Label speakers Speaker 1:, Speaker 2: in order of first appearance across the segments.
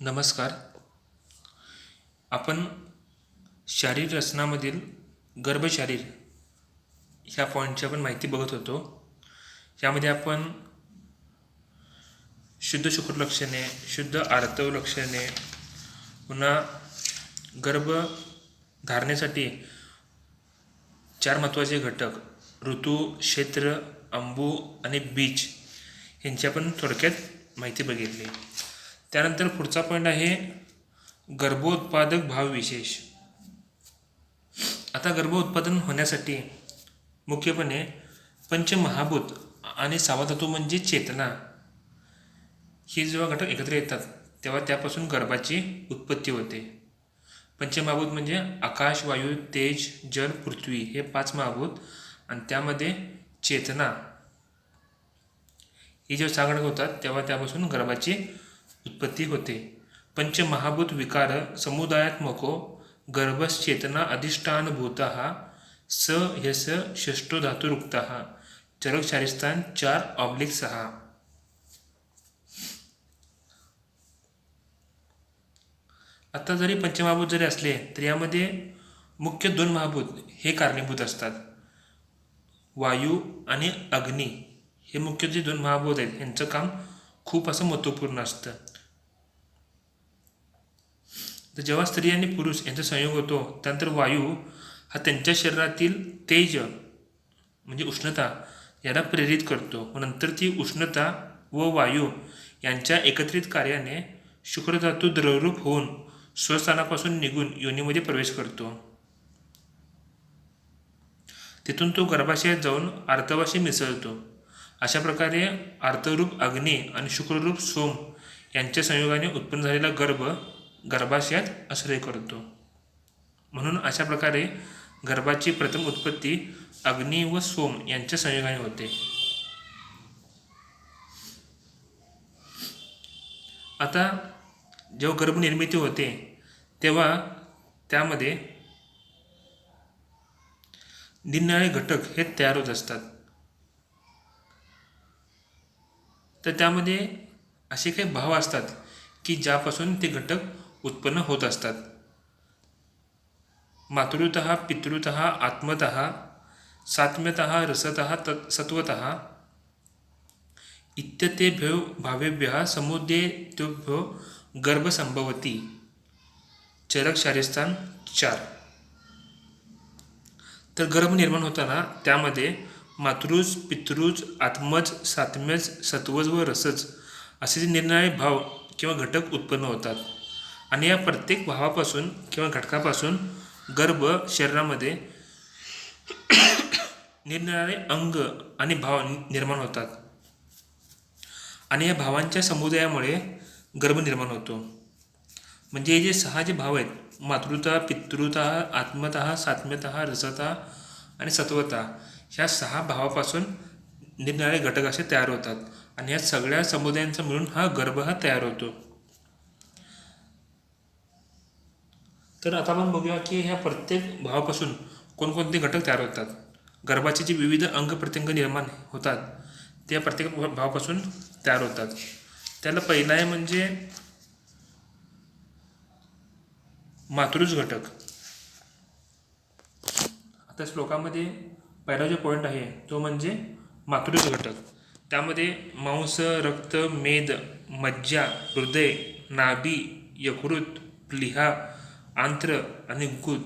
Speaker 1: नमस्कार. आपण शारीर रचनामधील गर्भशारीर ह्या पॉईंटची आपण माहिती बघत होतो. यामध्ये आपण शुद्ध शुक्रलक्षणे, शुद्ध आर्तव लक्षणे, पुन्हा गर्भ धारणेसाठी 4 महत्त्वाचे घटक ऋतू, क्षेत्र, अंबू आणि बीज यांची आपण थोडक्यात माहिती बघितली. त्यानंतर पुढचा पॉईंट आहे गर्भोत्पादक भाव विशेष. आता गर्भोत्पादन होण्यासाठी मुख्यपणे पंचमहाभूत आणि 6वा धातू म्हणजे चेतना हे जेव्हा घटक एकत्र येतात तेव्हा त्यापासून गर्भाची उत्पत्ती होते. पंचमहाभूत म्हणजे आकाश, वायू, तेज, जल, पृथ्वी हे 5 महाभूत आणि त्यामध्ये चेतना हे जेव्हा 6 घटक होतात तेव्हा त्यापासून गर्भाची उत्पत्ती होते. पंचमहाभूत विकार समुदायात्मको गर्भश्चेतना अधिष्ठानभूतः स ह्यस षष्ठो धातुरुक्तः चरकशारीस्थान 4/6. आता जरी पंचमहाभूत जरी असले तरी यामध्ये मुख्य 2 महाभूत हे कारणीभूत असतात. वायू आणि अग्नी हे मुख्य जे 2 महाभूत आहेत यांचं काम खूप असं महत्त्वपूर्ण असतं. तर जेव्हा स्त्री आणि पुरुष यांचा संयोग होतो त्यानंतर वायू हा त्यांच्या शरीरातील तेज म्हणजे उष्णता याला प्रेरित करतो व नंतर ती उष्णता व वायू यांच्या एकत्रित कार्याने शुक्रधातू द्रवरूप होऊन स्वस्थानापासून निघून योनीमध्ये प्रवेश करतो. तिथून तो गर्भाशयात जाऊन आर्तवाशी मिसळतो. अशा प्रकारे आर्तरूप अग्नी आणि शुक्ररूप सोम यांच्या संयोगाने उत्पन्न झालेला गर्भाशयात आश्रय करतो. म्हणून अशा प्रकारे गर्भाची प्रथम उत्पत्ती अग्नी व सोम यांच्या संयोगाने होते. आता जेव्हा गर्भनिर्मिती होते तेव्हा त्यामध्ये निरनिराळे घटक हे तयार होत असतात. तर त्यामध्ये असे काही भाव असतात की ज्यापासून ते घटक उत्पन्न होत असतात. मातृतः, पितृतः, आत्मतः, सात्म्यतः, रसतः, सत्वतः इत्यतेभ्यो भावेभ्यः समुदेयतेभ्यो गर्भसंभवति. चरकशारीस्थान 4. तर गर्भ निर्माण होताना त्यामध्ये मातृज, पितृज, आत्मज, सात्म्यज, सत्वज व रसज असे जे निरनिराळे भाव किंवा घटक उत्पन्न होतात आणि या प्रत्येक भावापासून किंवा घटकापासून गर्भ शरीरामध्ये निरनिराळे अंग आणि भाव निर्माण होतात आणि या भावांच्या समुदायामुळे गर्भ निर्माण होतो. म्हणजे जे 6 जे भाव आहेत मातृता, पितृता, आत्मतः, सात्म्यतः, रसता आणि सत्वता ह्या 6 भावापासून निरनिराळे घटक असे तयार होतात आणि या सगळ्या समुदायांचा मिळून हा गर्भ तयार होतो. तर आता आपण बघूया की ह्या प्रत्येक भावापासून कोणकोणते घटक तयार होतात. गर्भाचे जे विविध अंग प्रत्यंग निर्माण होतात त्या प्रत्येक भावापासून तयार होतात. त्याला पहिला आहे म्हणजे मातृज घटक. आता श्लोकामध्ये पहिला जो पॉईंट आहे तो म्हणजे मातृज घटक. त्यामध्ये मांस, रक्त, मेद, मज्जा, हृदय, नाभी, यकृत, प्लीहा, आंत्र आणि गुद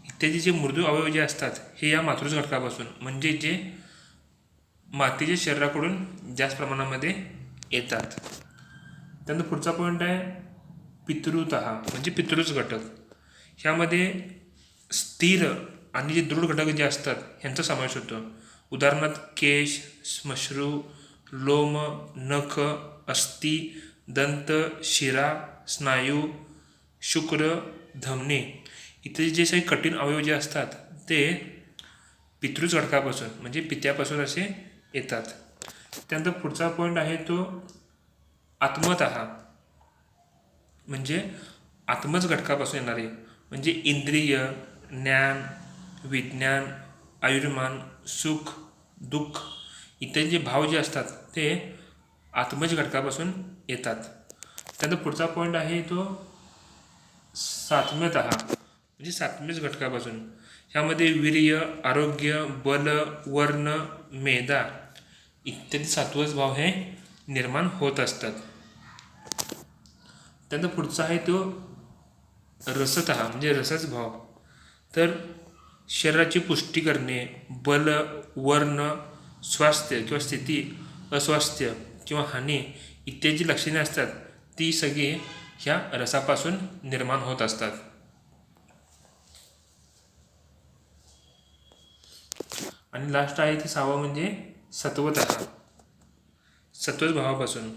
Speaker 1: इत्यादी जे मृदू अवयव जे असतात हे या मातृज घटकापासून म्हणजे जे मातेच्या शरीराकडून जास्त प्रमाणामध्ये येतात. त्यानंतर पुढचा पॉईंट आहे पितृतः म्हणजे पितृज घटक. ह्यामध्ये स्थिर आणि जे दृढ घटक जे असतात ह्यांचा समावेश होतो. उदाहरणार्थ केश, श्मश्रू, लोम, नख, अस्थी, दंत, शिरा, स्नायू, शुक्र, धमनी इत्यादी जे काही कठीण अवयव जे असतात ते पितृज घटकापासून म्हणजे पित्यापासून असे येतात. त्यानंतर पुढचा पॉईंट आहे तो आत्मतः म्हणजे आत्मज घटकापासून येणारे म्हणजे इंद्रिय, ज्ञान, विज्ञान, आयुर्मान, सुख, दुःख इत्यादी जे भाव जे असतात ते आत्मज घटकापासून येतात. त्यानंतर पुढचा पॉईंट आहे तो सातम्यतः, म्हणजे सातव्याच घटकापासून. ह्यामध्ये वीर्य, आरोग्य, बल, वर्ण, मेधा इत्यादी सात्वच भाव हे निर्माण होत असतात. त्यानंतर पुढचा आहे तो रसतः, म्हणजे रसच भाव. तर शरीराची पुष्टी करणे, बल, वर्ण, स्वास्थ्य किंवा स्थिती, अस्वास्थ्य किंवा हानी इत्यादी जी लक्षणे असतात ती सगळी ह्या रसापासून निर्माण होत असतात. आणि लास्ट आहे ते 6वं, म्हणजे सत्वतः, सत्वच भावापासून.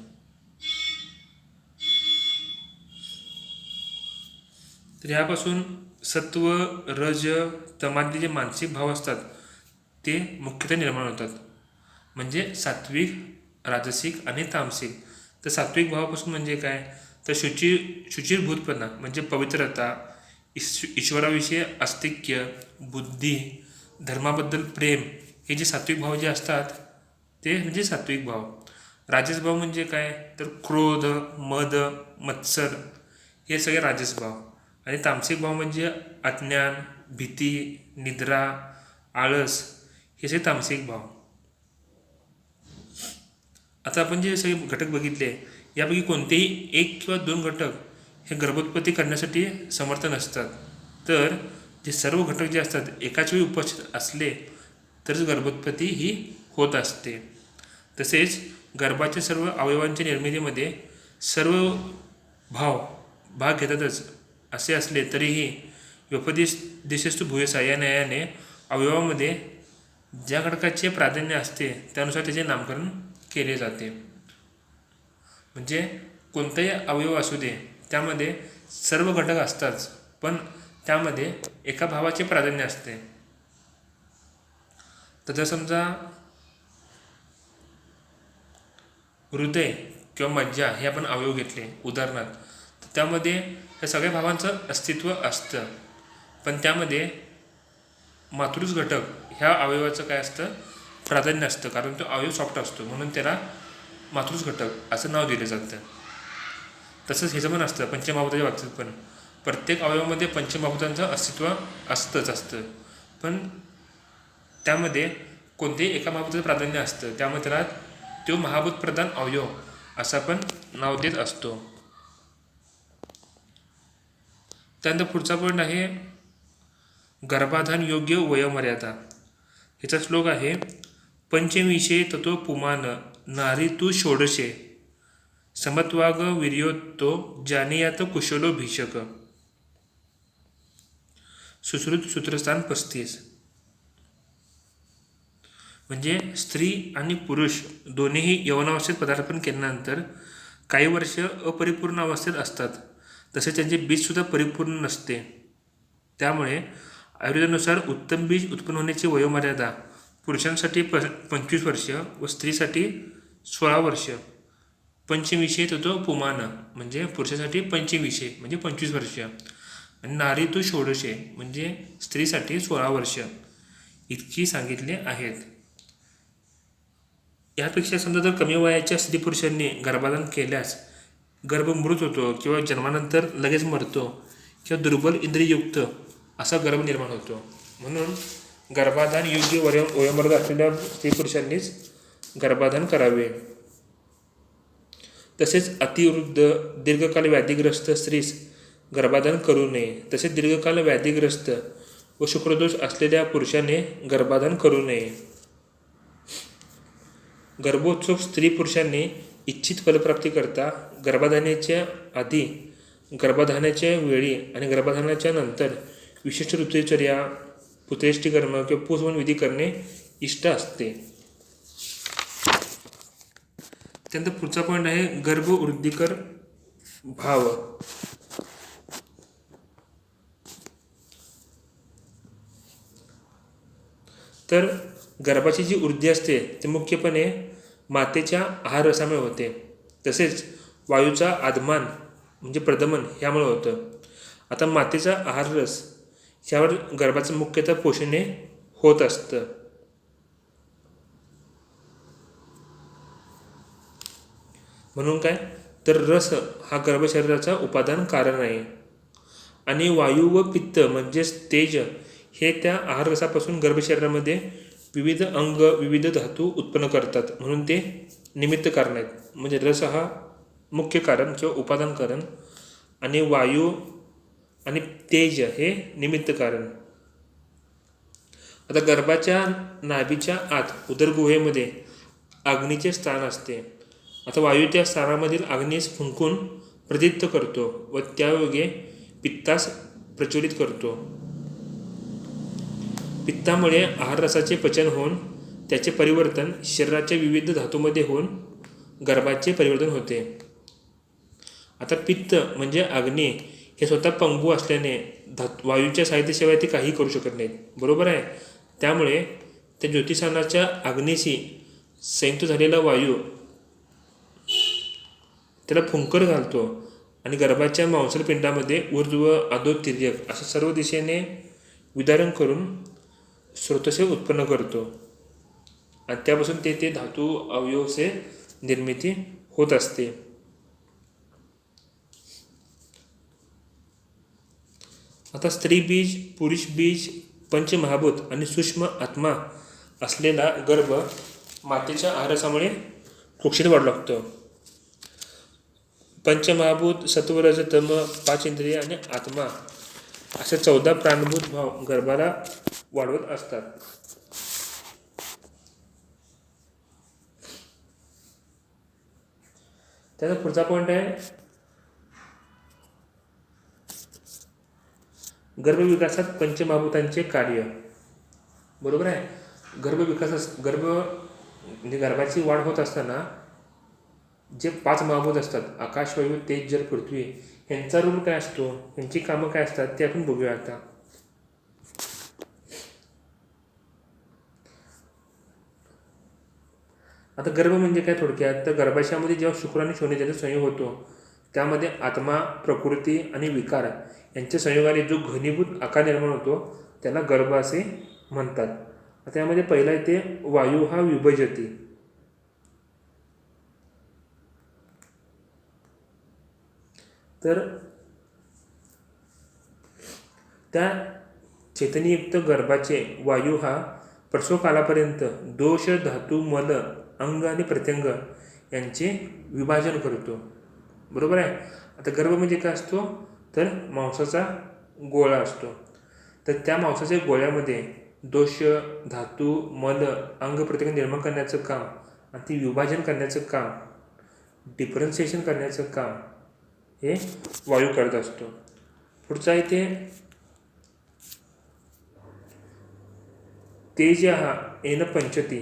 Speaker 1: तर ह्यापासून सत्व, रज, तमादी जे मानसिक भाव असतात ते मुख्यतः निर्माण होतात. म्हणजे सात्विक, राजसिक आणि तामसिक. तर सात्विक भावापासून म्हणजे काय, तर शुचिरभूतपणा म्हणजे पवित्रता, ईश्वराविषयी आस्तिक्य, बुद्धी, धर्माबद्दल प्रेम, हे जे सात्विक भाव जे असतात ते म्हणजे सात्विक भाव. राजस भाव म्हणजे काय, तर क्रोध, मद, मत्सर हे सगळे राजस भाव. आणि तामसिक भाव म्हणजे अज्ञान, भीती, निद्रा, आळस हे सगळे तामसिक भाव. आता आपण जे सगळे घटक बघितले यापैकी कोणतेही एक किंवा दोन घटक हे गर्भोत्पत्ती करण्यासाठी समर्थ नसतात. तर जे सर्व घटक जे असतात एकाच वेळी उपस्थित असले तरच गर्भोत्पत्ती ही होत असते. तसेच गर्भाच्या सर्व अवयवांच्या निर्मितीमध्ये सर्व भाग घेतातच असे असले तरीही व्यपदेशस्तु भूयसा या न्यायाने अवयवामध्ये ज्या घटकाचे प्राधान्य असते त्यानुसार त्याचे नामकरण केले जाते. म्हणजे कोणताही अवयव असू दे त्यामध्ये सर्व घटक असतात, पण त्यामध्ये एका भावाचे प्राधान्य असते. तर जर समजा हृदय किंवा मज्जा हे आपण अवयव घेतले उदाहरणार्थ, तर त्यामध्ये या सगळ्या भावांचं अस्तित्व असतं, पण त्यामध्ये मातृच घटक ह्या अवयवाचं काय असतं, प्राधान्य असतं. कारण तो अवयव सॉफ्ट असतो म्हणून त्याला मातृच घटक असं नाव दिलं जातं. तसंच ह्याचं पण असतं पंचमहाभूताच्या बाबतीत पण प्रत्येक अवयवामध्ये पंचमहाभूतांचं अस्तित्व असतं, पण त्यामध्ये कोणतेही एका महाभूताचं प्राधान्य असतं, त्यामुळे त्याला तो महाभूत प्रधान अवयव असं आपण नाव देत असतो. त्यानंतर पुढचा पॉईंट आहे गर्भाधान योग्य वयोमर्यादा. ह्याचा श्लोक आहे पंचविंशे ततो पुमान नारी तू षोडशे समत्वाग वीर्योत्तो जानीयात कुशलो भीषक. सुश्रुत सूत्रस्थान 35. म्हणजे स्त्री आणि पुरुष दोन्हीही यवनावस्थेत पदार्पण केल्यानंतर काही वर्ष अपरिपूर्ण अवस्थेत असतात, तसेच त्यांचे बीजसुद्धा परिपूर्ण नसते. त्यामुळे आयुर्वेदानुसार उत्तम बीज उत्पन्न होण्याची वयोमर्यादा पुरुषांसाठी 25 वर्ष व स्त्रीसाठी 16 वर्ष. पंचविंशे ततो पुमान म्हणजे पुरुषासाठी पंचविंशे म्हणजे 25 वर्ष आणि नारी तू षोडशे म्हणजे स्त्रीसाठी 16 वर्ष इतकी सांगितले आहेत. यापेक्षा समजा जर कमी वयाच्या स्त्री पुरुषांनी गर्भाधान केल्यास गर्भ मृत होतो किंवा जन्मानंतर लगेच मरतो किंवा दुर्बल इंद्रिययुक्त असा गर्भ निर्माण होतो. म्हणून गर्भाधान योग्य वयोमर्यादा असलेल्या स्त्री पुरुषांनीच गर्भाधान करावे. तसेच अतिवृद्ध दीर्घकाल व्याधीग्रस्त स्त्रीस गर्भाधान करू नये. तसेच दीर्घकाल व्याधीग्रस्त व शुक्रदोष असलेल्या पुरुषाने गर्भाधान करू नये. गर्भोत्सुक स्त्री पुरुषांनी इच्छित फलप्राप्तीकरता गर्भाधानाच्या आधी, गर्भाधानाच्या वेळी आणि गर्भाधानाच्या नंतर विशिष्ट ऋतुचर्या, पुत्रेष्टिकर्म किंवा पुंसवन विधी करणे इष्ट असते. त्यानंतर पुढचा पॉईंट आहे गर्भवृद्धिकर भाव. तर गर्भाची जी वृद्धी असते ती मुख्यपणे मातेच्या आहार रसामुळे होते. तसेच वायूचा आगमन म्हणजे प्रदमन ह्यामुळे होतं. आता मातेचा आहार रस ह्यावर गर्भाचं मुख्यतः पोषणे होत असतं. म्हणून काय तर रस हा गर्भशरीराचा उपादान कारण आहे. आणि वायू व पित्त म्हणजेच तेज हे त्या आहार रसापासून गर्भशरीरामध्ये विविध अंग विविध धातू उत्पन्न करतात, म्हणून ते निमित्त कारण आहेत. म्हणजे रस हा मुख्य कारण किंवा उपादान कारण आणि वायू आणि तेज हे निमित्त कारण. आता गर्भाच्या नाभीच्या आत उदरगुहेमध्ये अग्नीचे स्थान असते. आता वायू त्या स्थानामधील अग्नीस फुंकून प्रदीप्त करतो व त्यायोगे पित्तास प्रज्वलित करतो. पित्तामुळे आहार रसाचे पचन होऊन त्याचे परिवर्तन शरीराच्या विविध धातूमध्ये होऊन गर्भाचे परिवर्तन होते. आता पित्त म्हणजे अग्नी हे स्वतः पंगू असल्याने वायूच्या साहित्याशिवाय ते काही करू शकत नाहीत, बरोबर आहे. त्यामुळे त्या ज्योतिषानाच्या अग्नीशी संयुक्त झालेला वायू त्याला फुंकर घालतो आणि गर्भाच्या मांसल पिंडामध्ये ऊर्ध्व अधो तिर्यक अशा सर्व दिशेने विदारण करून स्रोतसे उत्पन्न करतो आणि त्यापासून ते धातू अवयवसे निर्मिती होत असते. आता स्त्री बीज, पुरुष बीज, पंचमहाभूत आणि सूक्ष्म आत्मा असलेला गर्भ मातेच्या आहारसामुळे कुक्षित वाढू लागतो. पंचमहाभूत सत्व रज तम 5 इंद्रिय आणि आत्मा अशा 14 प्राणभूत भाव गर्भाला वाढवत असतात. त्याचा पुढचा पॉईंट आहे गर्भविकासात पंचमहाभूतांचे कार्य. बरोबर आहे. गर्भ म्हणजे गर्भाची वाढ होत असताना जे 5 महाभूत असतात आकाश, वायू, तेज, जल, पृथ्वी यांचा रोल काय असतो, यांची कामं काय असतात ते आपण बघूया. आता गर्भ म्हणजे काय थोडक्यात, तर गर्भाशयामध्ये जेव्हा शुक्र आणि शोणी ज्याचा संयोग होतो त्यामध्ये आत्मा, प्रकृती आणि विकार यांच्या संयोगाने जो घनीभूत आकार निर्माण होतो त्याला गर्भ असे म्हणतात. त्यामध्ये पहिला येते वायू हा विभजती. तर त्या चैतन्ययुक्त गर्भाचे वायू हा प्रसव कालापर्यंत दोष, धातू, मल, अंग आणि प्रत्यंग यांचे विभाजन करतो. बरोबर आहे. आता गर्भ म्हणजे काय असतो, तर मांसाचा गोळा असतो. तर त्या मांसाच्या गोळ्यामध्ये दोष, धातू, मल, अंग प्रत्यंग निर्माण करण्याचं काम आणि ती विभाजन करण्याचं काम, डिफरन्शिएशन करण्याचं काम हे वायू करत असतो. पुढचा इथे तेज हा येन पंचती.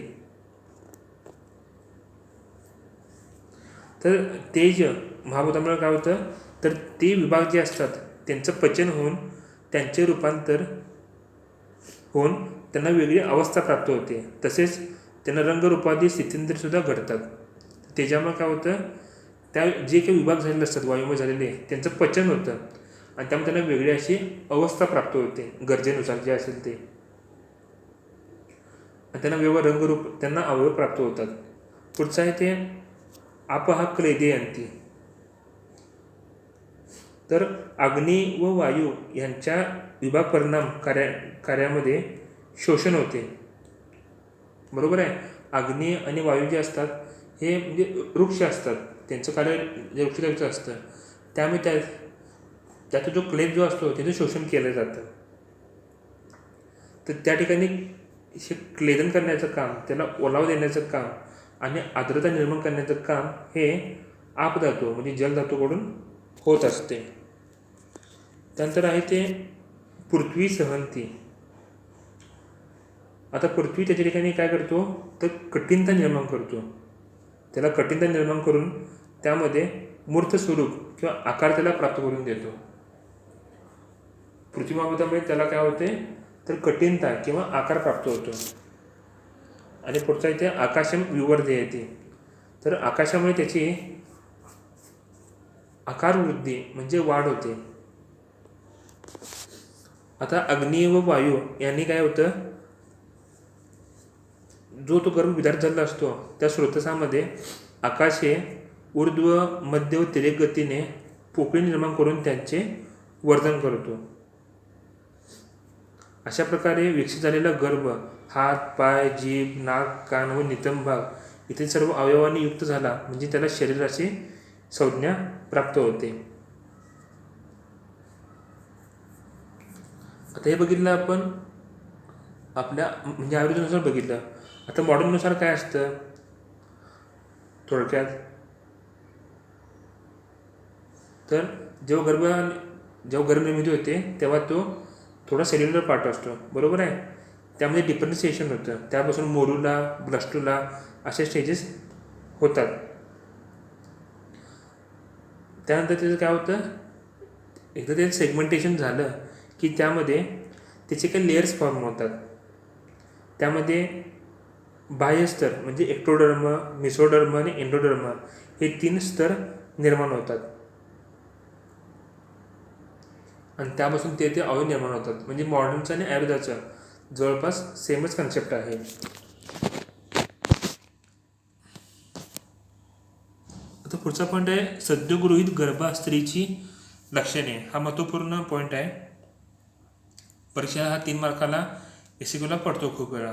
Speaker 1: तर तेज महाभूतामुळे काय होतं, तर ते विभाग जे असतात त्यांचं पचन होऊन त्यांचे रूपांतर होऊन त्यांना वेगळी अवस्था प्राप्त होते. तसेच त्यांना रंगरूपादी स्थित्यंतरसुद्धा घडतात. त्याच्यामुळे काय होतं, त्या जे काही विभाग झालेले असतात वायूमध्ये झालेले त्यांचं पचन होतं आणि त्यामुळे त्यांना वेगळी अशी अवस्था प्राप्त होते गरजेनुसार जे असेल ते, आणि त्यांना वेगळं रंगरूप त्यांना अवयव प्राप्त होतात. पुढचं आहे ते आप हा क्लेदयंती. तर अग्नी व वायू यांच्या विभाग परिणाम कार्यामध्ये शोषण होते. बरोबर आहे. अग्नी आणि वायू जे असतात हे म्हणजे वृक्ष असतात, त्यांचं कार्य जे वृक्षाचं असतं, त्यामुळे त्याचा जो क्लेद जो असतो त्याचं शोषण केलं जातं. तर त्या ठिकाणी क्लेदन करण्याचं काम, त्याला ओलावा देण्याचं काम आणि आर्द्रता निर्माण करण्याचं काम हे आपधातू म्हणजे जलधातूकडून होत असते. त्यानंतर आहे ते पृथ्वी सहंती. आता पृथ्वी त्याच्या ठिकाणी काय करतो, तर कठीणता निर्माण करतो. त्याला कठीणता निर्माण करून त्यामध्ये मूर्त स्वरूप किंवा आकार त्याला प्राप्त करून देतो. पृथ्वी महाभूतामुळे त्याला काय होते, तर कठीणता किंवा आकार प्राप्त होतो. आणि पुढचा इथे आकाशम विवर्धयते. तर आकाशामुळे त्याची आकार वृद्धी म्हणजे वाढ होते. आता अग्नी व वायू यांनी काय होतं, जो तो गर्भ विदार झालेला असतो त्या स्रोतसामध्ये आकाश हे ऊर्ध्व मध्य व तिर्यक गतीने पोकळी निर्माण करून त्यांचे वर्धन करतो. अशा प्रकारे विकसित झालेला गर्भ हात, पाय, जीभ, नाक, कान व नितंब भाग इथे सर्व अवयवांनी युक्त झाला म्हणजे त्याला शरीराची संज्ञा प्राप्त होते. आता हे बघितलं आपण आपल्या म्हणजे आयुर्वेदानुसार बघितलं. आता मॉडर्ननुसार काय असतं थोडक्यात, तर जेव्हा गर्भनिर्मिती होते तेव्हा तो थोडा सेल्युलर पार्ट असतो, बरोबर आहे. त्यामध्ये डिफरन्सिएशन होतं, त्यापासून मोरुला, ब्लस्टुला असे स्टेजेस होतात. त्यानंतर त्याचं काय होतं, एकदा ते सेगमेंटेशन झालं की त्यामध्ये त्याचे काही लेयर्स फॉर्म होतात. त्यामध्ये बाह्य स्तर म्हणजे एक्टोडर्म, मिसोडर्म आणि एंडोडर्म हे 3 स्तर निर्माण होतात आणि त्यापासून ते अवयव निर्माण होतात. म्हणजे मॉडर्नचं आणि आयुर्वेदाचं जवळपास सेमच कन्सेप्ट आहे. आता पुढचा पॉईंट आहे सद्यगृहीत गर्भास्त्रीची लक्षणे. हा महत्त्वपूर्ण पॉईंट आहे. परीक्षा हा 3 मार्काला एसीक्यूला पडतो खूप वेळा.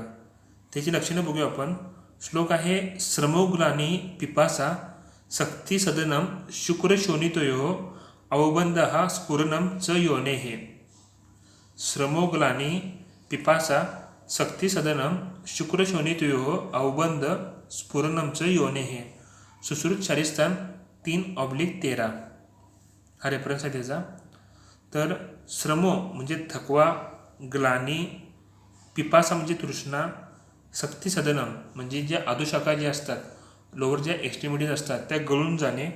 Speaker 1: त्याची लक्षणं बघूया आपण. श्लोक आहे श्रमोग्लानी पिपासा सक्ती सदनम शुक्रशोणितयो अवबंधः स्फुरणम च योनेः. श्रमोग्लानी पिपासा सक्ती सदनम शुक्रशोणितयो अवबंध स्फुरणम च योनेः. सुश्रुत शारीस्थान 3/13 हा रेफरन्स आहे त्याचा. तर श्रमो म्हणजे थकवा, ग्लानी, पिपासा म्हणजे तृष्णा, सक्ती सदनम म्हणजे ज्या अधोशाखा ज्या असतात, लोअर ज्या एक्स्ट्रीमिटीज असतात त्या गळून जाणे,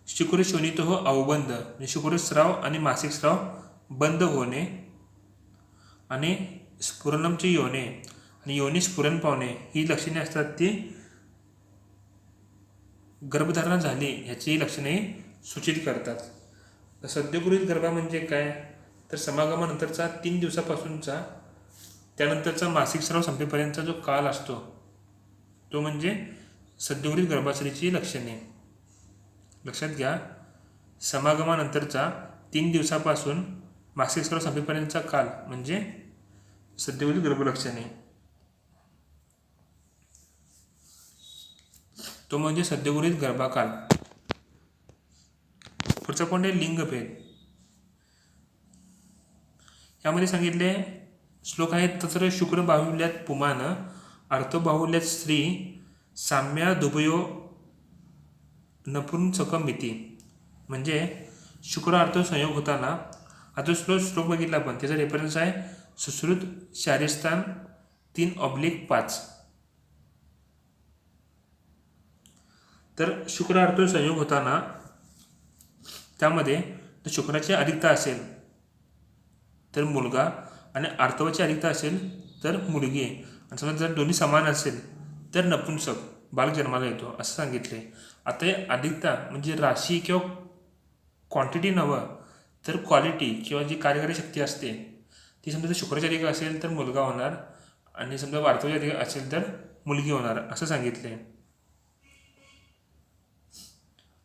Speaker 1: शुक्रशोणितो अवबंध म्हणजे शुक्रस्राव आणि मासिक स्राव बंद होणे, आणि स्फुरणमची योने आणि योनी स्फुरण पावणे ही लक्षणे असतात. ती गर्भधारणा झाली ह्याची लक्षणे सूचित करतात. सद्यगृहीत गर्भ म्हणजे काय, तर समागमानंतरचा 3 दिवसापासूनचा त्यानंतरचा मासिक स्राव संपेपर्यंतचा जो काल असतो तो म्हणजे सद्यगृहीत गर्भाश्रीची लक्षणे. लक्षात घ्या, समागमानंतरचा 3 दिवसापासून मासिक स्राव संपेपर्यंतचा काल म्हणजे सद्यगृहीत गर्भलक्षणे. तो म्हणजे सद्यगृहीत गर्भाकाल. पुढचा पॉईंट आहे लिंगभेद. यामध्ये सांगितले श्लोक आहे तत्र शुक्र बाहुल्यात पुमान अर्थबाहुल्यात स्त्री साम्या दुभयो नपुंसकम इति. म्हणजे शुक्र अर्थ संयोग होताना, आता श्लोक बघितला आपण त्याचा रेफरन्स आहे सुश्रुत शारीस्थान 3/5. तर शुक्र अर्थ संयोग होताना त्यामध्ये जर शुक्राची अधिकता असेल तर मुलगा आणि आर्तवाची अधिकता असेल तर मुलगी, आणि समजा जर दोन्ही समान असेल तर नपुंसक बालक जन्माला येतो असं सांगितले. आता हे अधिकता म्हणजे राशी किंवा क्वांटिटी नव्हं तर क्वालिटी किंवा जी कार्यकारी शक्ती असते ती समजा जर शुक्राची अधिक असेल तर मुलगा होणार आणि समजा आर्तवाची अधिक असेल तर मुलगी होणार असं सांगितले.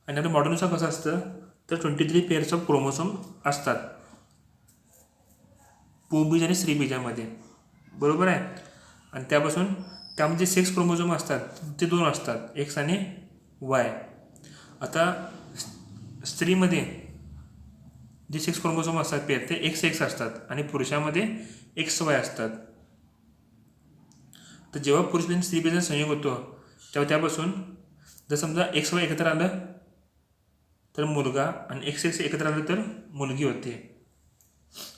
Speaker 1: आणि आता मॉडर्ननुसार कसं असतं तर 23 पेअर्स ऑफ क्रोमोसोम असतात पुंबीज आणि स्त्रीबीजामध्ये, बरोबर आहे. आणि त्यामध्ये सेक्स क्रोमोसोम असतात ते 2 असतात, एक्स आणि वाय. आता स्त्रीमध्ये जे सेक्स क्रोमोसोम असतात पेअर ते एक्स असतात आणि पुरुषामध्ये XY असतात. तर जेव्हा पुरुष आणि स्त्रीबीजाचा संयोग होतो तेव्हा त्यापासून जर समजा XY एकत्र आलं तर मुलगा आणि XX एकत्र आलं तर मुलगी होते.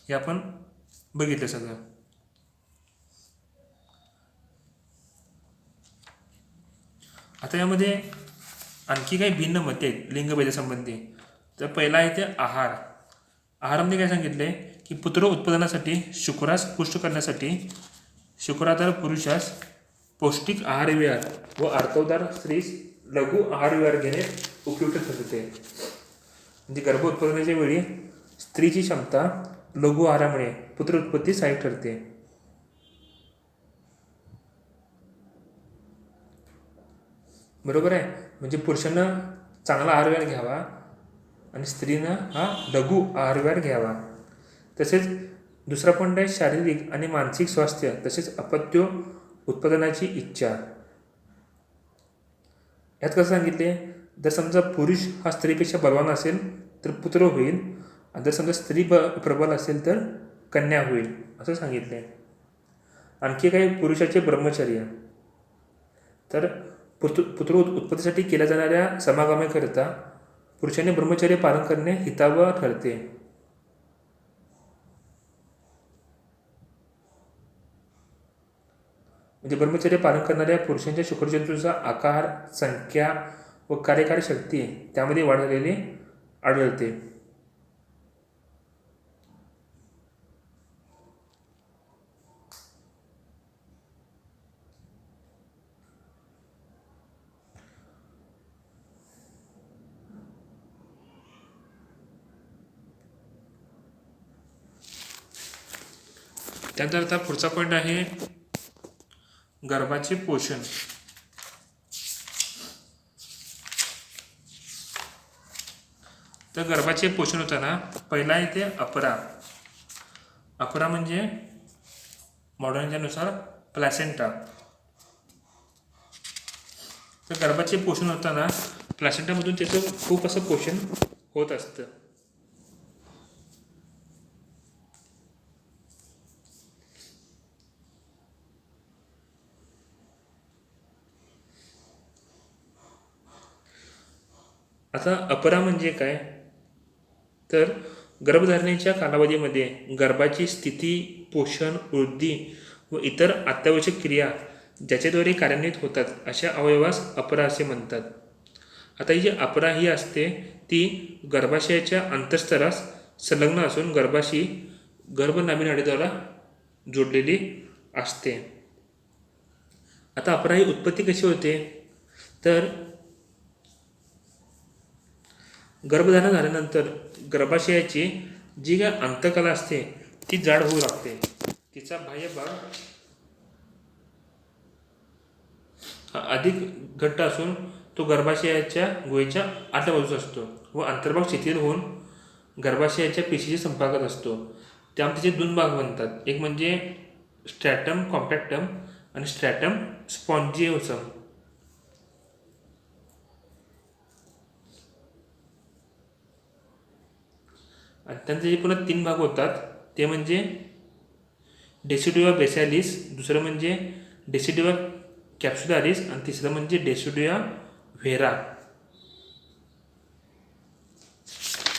Speaker 1: हे आपण बघितलं सगळं. आता यामध्ये आणखी काही भिन्न मते आहेत लिंगभेदासंबंधी. तर पहिला आहे ते आहारामध्ये काय सांगितले की पुत्र उत्पादनासाठी शुक्रास पुष्ट करण्यासाठी शुक्राधार पुरुषास पौष्टिक आहार विहार व आर्तवदार स्त्रीस लघु आहार विहार घेणे उपयुक्त ठरते. म्हणजे गर्भ उत्पादनाच्या वेळी स्त्रीची क्षमता लघु आहारामुळे पुत्र उत्पत्ती सहाय्यक ठरते. बरोबर आहे. म्हणजे पुरुषानं चांगला आहारविहार घ्यावा आणि स्त्रीनं हा लघु आहारविहार घ्यावा. तसेच दुसरा पॉईंट आहे शारीरिक आणि मानसिक स्वास्थ्य तसेच अपत्य उत्पादनाची इच्छा. यात कसं सांगितले, जर समजा पुरुष हा स्त्रीपेक्षा बलवान असेल तर पुत्र होईल, आणि जर समजा स्त्री प्रबल असेल तर कन्या होईल असं सांगितले. आणखी काही पुरुषाचे ब्रह्मचर्य. तर पुत्र उत्पत्तीसाठी केल्या जाणाऱ्या समागमाकरिता पुरुषाने ब्रह्मचर्य पालन करणे हितावह ठरते. म्हणजे ब्रह्मचर्य पालन करणाऱ्या पुरुषांच्या शुक्रजंतूचा आकार, संख्या व कार्यकारी शक्ती त्यामध्ये वाढ झालेली आढळते. त्यानंतर आता पुढचा पॉईंट आहे गर्भाचे पोषण. तर गर्भाचे पोषण होताना पहिला येते अपरा. अपरा म्हणजे मॉडर्नच्यानुसार प्लॅसेंटा. तर गर्भाचे पोषण होताना प्लॅसेंटामधून त्याचं खूप असं पोषण होत असतं. आता अपरा म्हणजे काय, तर गर्भधारणेच्या कालावधीमध्ये गर्भाची स्थिती, पोषण, वृद्धी व इतर अत्यावश्यक क्रिया ज्याच्याद्वारे कार्यान्वित होतात अशा अवयवास अपरा असे म्हणतात. आता ही जी अपरा ही असते ती गर्भाशयाच्या अंतःस्तरास संलग्न असून गर्भाशी गर्भनाभिनाडीद्वारा जोडलेली असते. आता अपरा ही उत्पत्ती कशी होते, तर गर्भधारण झाल्यानंतर गर्भाशयाची जी काय अंतकला असते ती जाड होऊ लागते. तिचा बाह्य भाग हा अधिक घट्ट असून तो गर्भाशयाच्या गुहेच्या आतल्या बाजूस असतो व अंतर्भाग शिथिल होऊन गर्भाशयाच्या पेशीच्या संपर्कात असतो. त्यामुळे त्याचे दोन भाग बनतात, एक म्हणजे स्ट्रॅटम कॉम्पॅक्टम आणि स्ट्रॅटम स्पॉन्जिओसम. आणि त्यांचे जे पुन्हा तीन भाग होतात ते म्हणजे डेसिडुआ बेसॅलिस, दुसरं म्हणजे डेसिडुआ कॅप्सुलारिस आणि तिसरं म्हणजे डेसिडुआ व्हेरा.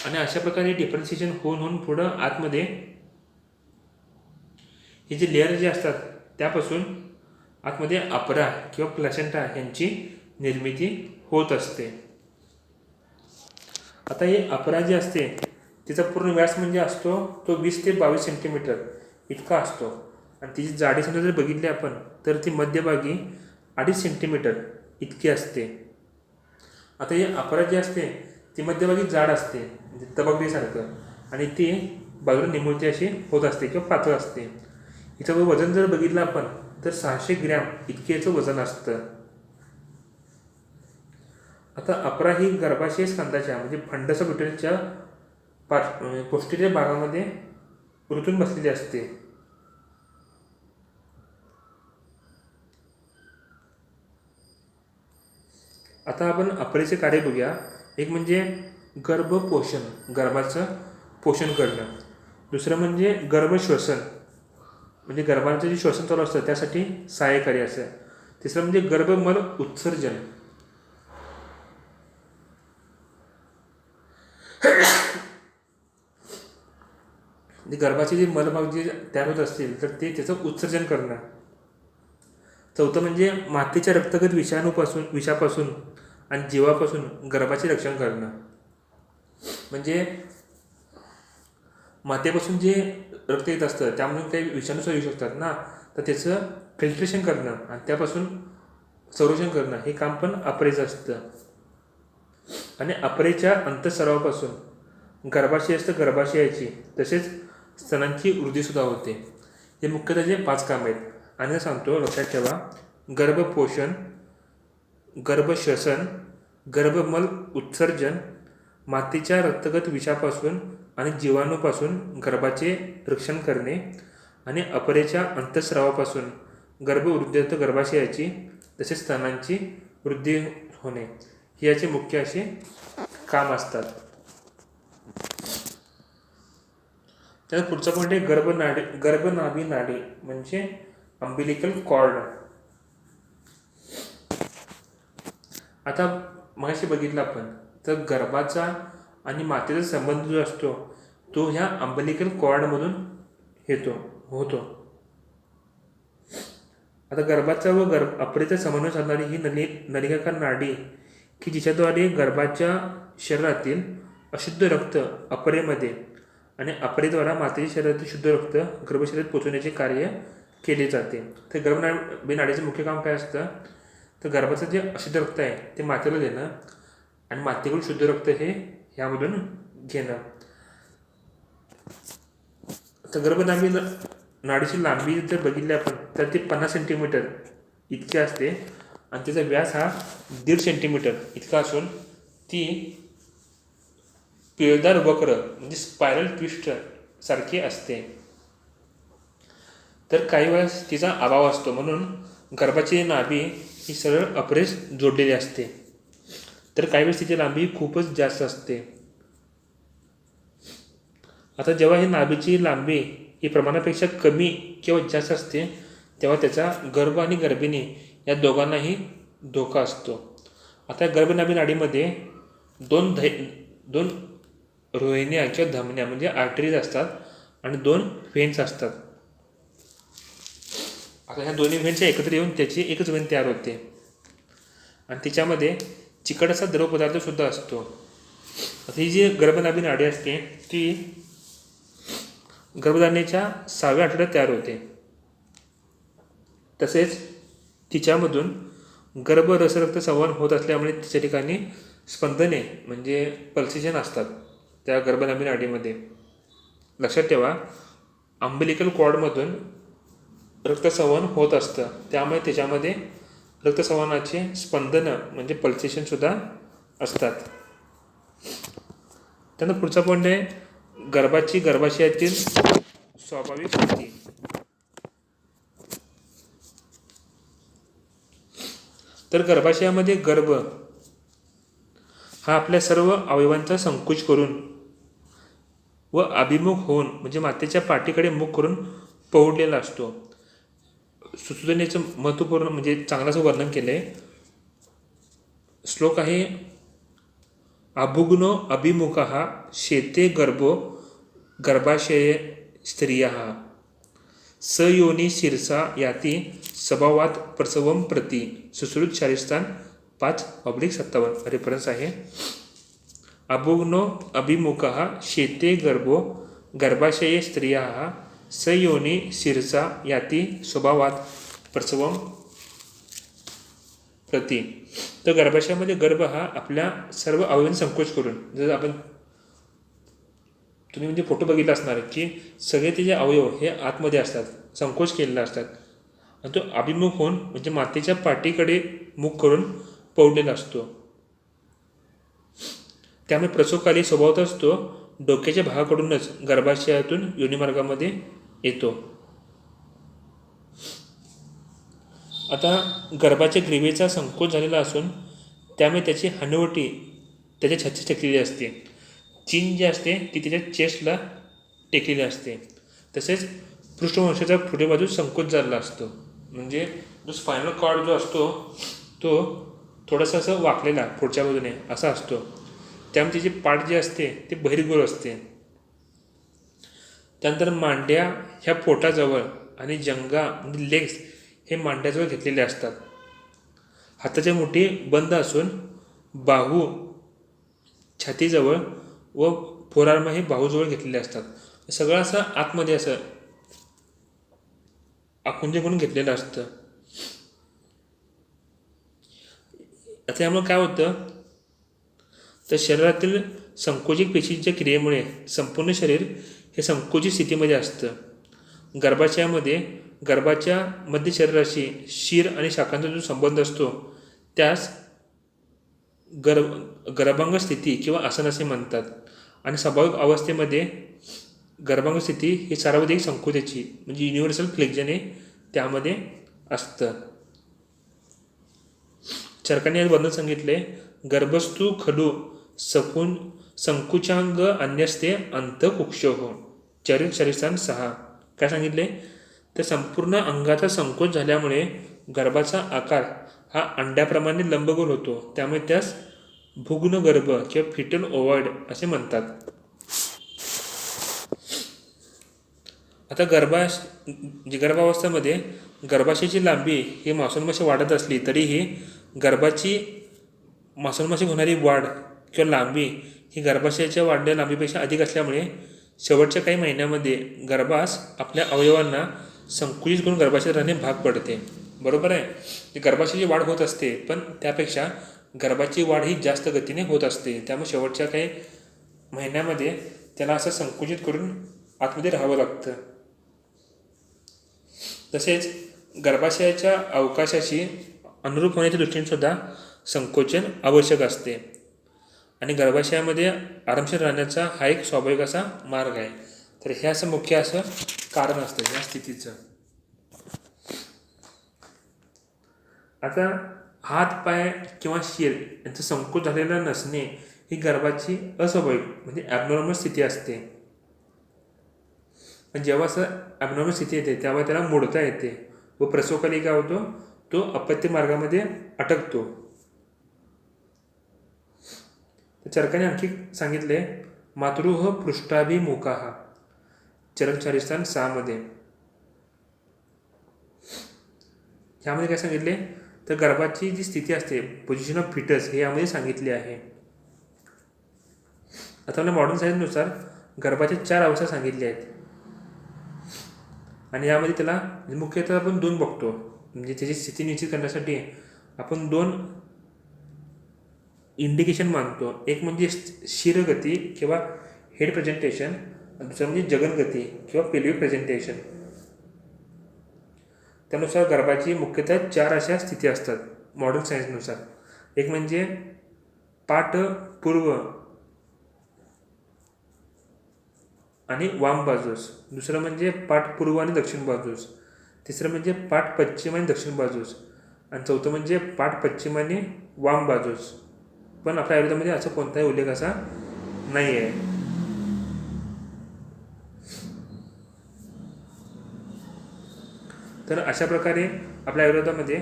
Speaker 1: आणि अशा प्रकारे डिफरन्शिएशन होऊन पुढं आतमध्ये हे जे लेअर जे असतात त्यापासून आतमध्ये अपरा किंवा प्लॅसेंटा यांची निर्मिती होत असते. आता हे अपरा जे असते तिचा पूर्ण व्यास म्हणजे असतो तो 20 ते 22 सेंटीमीटर इतका असतो. आणि तिची जाडी समजा जर बघितली आपण तर ती मध्यभागी 2.5 सेंटीमीटर इतकी असते. आता हे अपरा जी असते ती मध्यभागी जाड असते म्हणजे तबकडीसारखं, आणि ती बाजूला निमुळती अशी होत असते किंवा पातळ असते. हिचं वजन जर बघितलं आपण तर 600 ग्रॅम इतके याचं वजन असतं. आता अपरा ही गर्भाशय स्कंदाच्या म्हणजे फंडस ब्युटरच्या पोस्टीरियर भागामध्ये रुतून बसलेली असते. आता आपण अपरेचे कार्य बघूया. एक म्हणजे गर्भपोषण, गर्भाचं पोषण करणं. दुसरं म्हणजे गर्भश्वसन, म्हणजे गर्भाचं जे श्वसन चालू असतं त्यासाठी सहाय्यकारी असं. तिसरं म्हणजे गर्भमल उत्सर्जन. गर्भाचे जे मलभाग जे तयार होत असतील तर ते त्याचं उत्सर्जन करणं. चौथं म्हणजे मातेच्या रक्तगत विषापासून आणि जीवापासून गर्भाचे रक्षण करणं. म्हणजे मातेपासून जे रक्त येत असतं त्यामधून काही विषाणू येऊ शकतात ना, तर त्याचं फिल्ट्रेशन करणं आणि त्यापासून संरक्षण करणं हे काम पण अपरेचं असतं. आणि अपरेच्या अंतःस्रावापासून गर्भाशय असतं गर्भाशयाची तसेच स्तनांची वृद्धीसुद्धा होते. हे मुख्यतः जे 5 काम आहेत. आणि सांगतो लक्षात ठेवा, गर्भपोषण, गर्भश्वसन, गर्भमल उत्सर्जन, मातेच्या रक्तगत विषापासून आणि जीवाणूपासून गर्भाचे रक्षण करणे आणि अपरेच्या अंतस्रावापासून गर्भवृद्धी गर्भाशयाची तसेच स्तनांची वृद्धी होणे हे याचे मुख्य असे काम असतात. त्यात पुढचा पॉईंट आहे गर्भनाभी नाडी म्हणजे अंबिलिकल कॉर्ड. आता मगाशी बघितलं आपण तर गर्भाचा आणि मातेचा संबंध जो असतो तो ह्या अंबिलिकल कॉर्डमधून होतो. आता गर्भाचा व अपरेचा समन्वय साधणारी ही नलिकाकार नाडी की जिच्याद्वारे गर्भाच्या शरीरातील अशुद्ध रक्त अपरेमध्ये आणि अपरेद्वारा मातेच्या शरीरातील शुद्ध रक्त गर्भशरीरात पोहोचवण्याचे कार्य केले जाते. तर गर्भनाभी नाडीचं मुख्य काम काय असतं तर गर्भाचं जे अशुद्ध रक्त आहे ते मातेला देणं आणि मातेकडून शुद्ध रक्त हे ह्यामधून घेणं. तर गर्भनाभी नाडीची लांबी जर बघितली आपण तर ती 50 सेंटीमीटर इतकी असते आणि त्याचा व्यास हा 1.5 सेंटीमीटर इतका असून ती पिळदार वक्र म्हणजे स्पायरल ट्विस्ट सारखी असते. तर काही वेळेस तिचा अभाव असतो म्हणून गर्भाची नाभी ही सरळ अपरेस जोडलेली असते. तर काही वेळेस तिची लांबी खूपच जास्त असते. आता जेव्हा ही नाभीची लांबी ही प्रमाणापेक्षा कमी किंवा जास्त असते तेव्हा त्याचा गर्भ आणि गर्भिणी या दोघांनाही धोका असतो. आता गर्भनाभी नाडीमध्ये दोन रोहिण्या किंवा धमन्या म्हणजे आर्टरीज असतात आणि 2 व्हेन्स असतात. आता ह्या दोन्ही व्हेन्स एकत्र येऊन त्याची एकच व्हेन तयार होते आणि तिच्यामध्ये चिकट असा द्रवपदार्थसुद्धा असतो. आता ही जी गर्भनाभी नाडी असते ती गर्भधारणेच्या 6व्या आठवड्यात तयार होते. तसेच तिच्यामधून गर्भरसरक्त संवहन होत असल्यामुळे तिच्या ठिकाणी स्पंदने म्हणजे पल्सेशन असतात त्या गर्भनाभी नाडीमध्ये. लक्षात ठेवा अंबिलिकल कॉर्डमधून रक्तसंवहन होत असतं त्यामुळे त्याच्यामध्ये रक्तसंवहनाचे स्पंदनं म्हणजे पल्सेशनसुद्धा असतात. त्यानंतर पुढचा पॉईंट आहे गर्भाशयातील स्वाभाविक वृद्धी. तर गर्भाशयामध्ये गर्भ हा आपल्या सर्व अवयवांचा संकोच करून व अभिमुख होऊन म्हणजे मातेच्या पाठीकडे मुख करून पौडलेला असतो. सुसूजनेचं महत्त्वपूर्ण म्हणजे चांगलं वर्णन केलं आहे. श्लोक आहे अभुग्नो अभिमुखः शेते गर्भो गर्भाशये स्त्रियः स योनी शिरसा याती स्वभावात प्रसवम प्रति सुश्रुत शारीस्थान 5/57 रेफरन्स आहे. अभुग्नो अभिमुखः शेते गर्भो गर्भाशये स्त्रियः स योनी शिरसा याती स्वभावात प्रसवम प्रति. तर गर्भाशयामध्ये गर्भ हा आपल्या सर्व अवयवांचा संकोच करून जर आपण तुम्ही म्हणजे फोटो बघितला असणार की सगळे ते जे अवयव हे आतमध्ये असतात संकोच केलेले असतात आणि तो अभिमुख होऊन म्हणजे मातेच्या पाठीकडे मुख करून पौडलेला असतो. त्यामुळे प्रसवकाली स्वभावतच तो डोक्याच्या भागाकडूनच गर्भाशयातून योनिमार्गामध्ये येतो. आता गर्भाच्या ग्रीवेचा संकोच झालेला असून त्यामुळे त्याची हनुवटी त्याच्या छातीत टेकलेली असते. चीन जी असते ती त्याच्या चेस्टला टेकलेली असते. तसेच पृष्ठवंशाचा पुढे बाजू संकोच झालेला असतो म्हणजे जो स्पायनल कॉर्ड जो असतो तो थोडासा असं वाकलेला पुढच्या बाजूने असा असतो. त्यामुळे त्याची पाठ जी असते ती बहिर्गोल असते. त्यानंतर मांड्या ह्या पोटाजवळ आणि जंगा म्हणजे लेग्स हे मांड्याजवळ घेतलेले असतात. हाताच्या मुठी बंद असून बाहू छातीजवळ व फोरआर्म हे बाहूजवळ घेतलेले असतात. सगळं असं आतमध्ये असं आकुंजे करून घेतलेलं असतं. आता यामुळे काय होतं तर शरीरातील संकोचित पेशींच्या क्रियेमुळे संपूर्ण शरीर हे संकोचित स्थितीमध्ये असतं. गर्भाशयामध्ये गर्भाच्या मध्य शरीराशी शीर आणि शाखांचा जो संबंध असतो त्यास गर्भांग स्थिती किंवा आसन असे म्हणतात. आणि स्वाभाविक अवस्थेमध्ये गर्भांग स्थिती ही सार्वजनिक संकोचाची म्हणजे युनिव्हर्सल फ्लेक्झन हे त्यामध्ये असतं. चरकाने यात वर्णन सांगितले, गर्भस्थू खलु सकुन संकुचांग अन्यस्ते अंतकुक्षोः चरित शरीरस्थान 6. काय सांगितले, तर संपूर्ण अंगाचा संकोच झाल्यामुळे गर्भाचा आकार हा अंड्याप्रमाणे लंबगोल होतो, त्यामुळे त्यास भुग्न गर्भ किंवा फिटल ओव्हॉइड असे म्हणतात. आता गर्भावस्थेमध्ये गर्भाशयाची लांबी ही मांसोन्माशी वाढत असली तरीही गर्भाची मांसोन्माशी होणारी वाढ किंवा लांबी ही गर्भाशयाच्या वाढलेल्या लांबीपेक्षा अधिक असल्यामुळे शेवटच्या काही महिन्यामध्ये गर्भास आपल्या अवयवांना संकुचित करून गर्भाशयात राहणे भाग पडते. बरोबर आहे. गर्भाशयाची वाढ होत असते, पण त्यापेक्षा गर्भाची वाढ ही जास्त गतीने होत असते, त्यामुळे शेवटच्या काही महिन्यामध्ये त्याला असं संकुचित करून आतमध्ये राहावं लागतं. तसेच गर्भाशयाच्या अवकाशाशी अनुरूप होण्याच्या दृष्टीने सुद्धा संकोचन आवश्यक असते. आणि गर्भाशयामध्ये आरामशीर राहण्याचा हा एक स्वाभाविक असा मार्ग आहे. तर हे असं मुख्य असं कारण असतं या स्थितीचं. आता हात पाय किंवा शीर यांचं संकोच झालेलं नसणे ही गर्भाची अस्वाभाविक म्हणजे ॲबनॉर्मल स्थिती असते. पण जेव्हा असं ॲबनॉर्मल स्थिती येते तेव्हा त्याला मोडता येते व प्रसवकाली काय होतो, तो अपत्य मार्गामध्ये अटकतो. तर चरकाने आणखी सांगितले, मातृः पृष्ठाभिमुखाः चरक शरीरस्थान 6 ह्यामध्ये काय सांगितले, तर गर्भाची जी स्थिती असते पोझिशन ऑफ फिटस हे यामध्ये सांगितले आहे. आता आपल्या मॉडर्न सायन्सनुसार गर्भाच्या 4 अवस्था सांगितल्या आहेत. आणि यामध्ये त्याला मुख्यतः आपण 2 बघतो, म्हणजे त्याची स्थिती निश्चित करण्यासाठी आपण 2 इंडिकेशन मानतो. एक म्हणजे शिरगती किंवा हेड प्रेझेंटेशन, दुसरं म्हणजे जगनगती किंवा पेल्विक प्रेझेंटेशन. त्यानुसार गर्भाची मुख्यतः 4 अशा स्थिती असतात मॉडर्न सायन्सनुसार. एक म्हणजे पाठ पूर्व आणि वाम बाजूस, दुसरं म्हणजे पाठ पूर्व आणि दक्षिण बाजूस, तिसरं म्हणजे पाठ पश्चिम आणि दक्षिण बाजूस, आणि चौथं म्हणजे पाठ पश्चिम आणि वाम बाजूस. पण आपल्या आयुर्वेदामध्ये असं कोणताही उल्लेख असा नाही आहे. तर अशा प्रकारे आपल्या आयुर्वेदामध्ये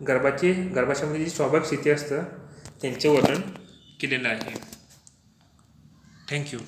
Speaker 1: गर्भाशयामध्ये जी स्वाभाविक स्थिती असतं त्यांचे वर्णन केलेलं आहे. थँक्यू.